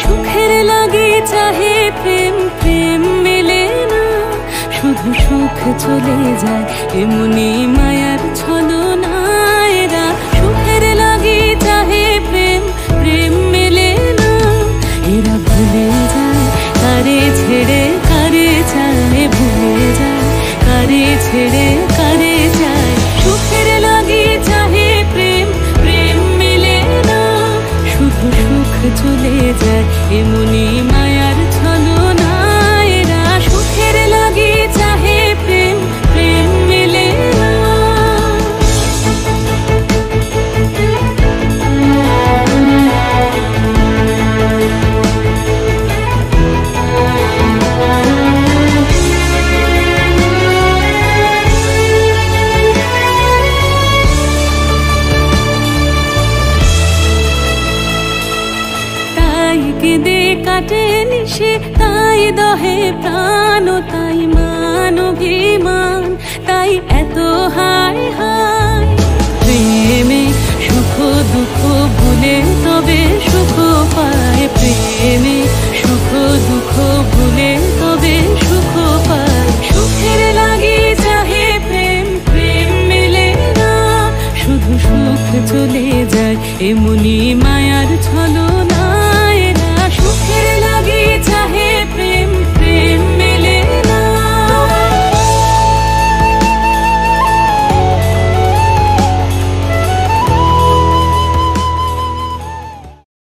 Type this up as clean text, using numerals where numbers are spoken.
সুখের লাগি চাহে প্রেম, প্রেম মেলে না, শুধু সুখ চলে যায় এমনি মায়ার ছলনায়রা। সুখের লাগি চাহে প্রেম, প্রেম মেলে না, এরা ভুলে যায় কারে ছেড়ে কারে চায়, ভুলে যায় কারে ছেড়ে কারে চায়। সুখের লাগি চাহে প্রেম, প্রেম মেলে না, শুধু সুখ চলে যায় এমনি মায়ার ছলনায়রা। সুখের লাগি চাহে প্রেম, প্রেম মেলে না। তাই কেঁদে কাটে নিশে, তাই দহে প্রাণ, তাই মান অভিমান, তাই এত হায় হায়। প্রেমে সুখ দুঃখ ভুলে তবে সুখ পায়, প্রেমে সুখ দুঃখ ভুলে তবে সুখ পায়। সুখের লাগি চাহে প্রেম, প্রেম মেলে না, শুধু সুখ চলে যায় এমনি মা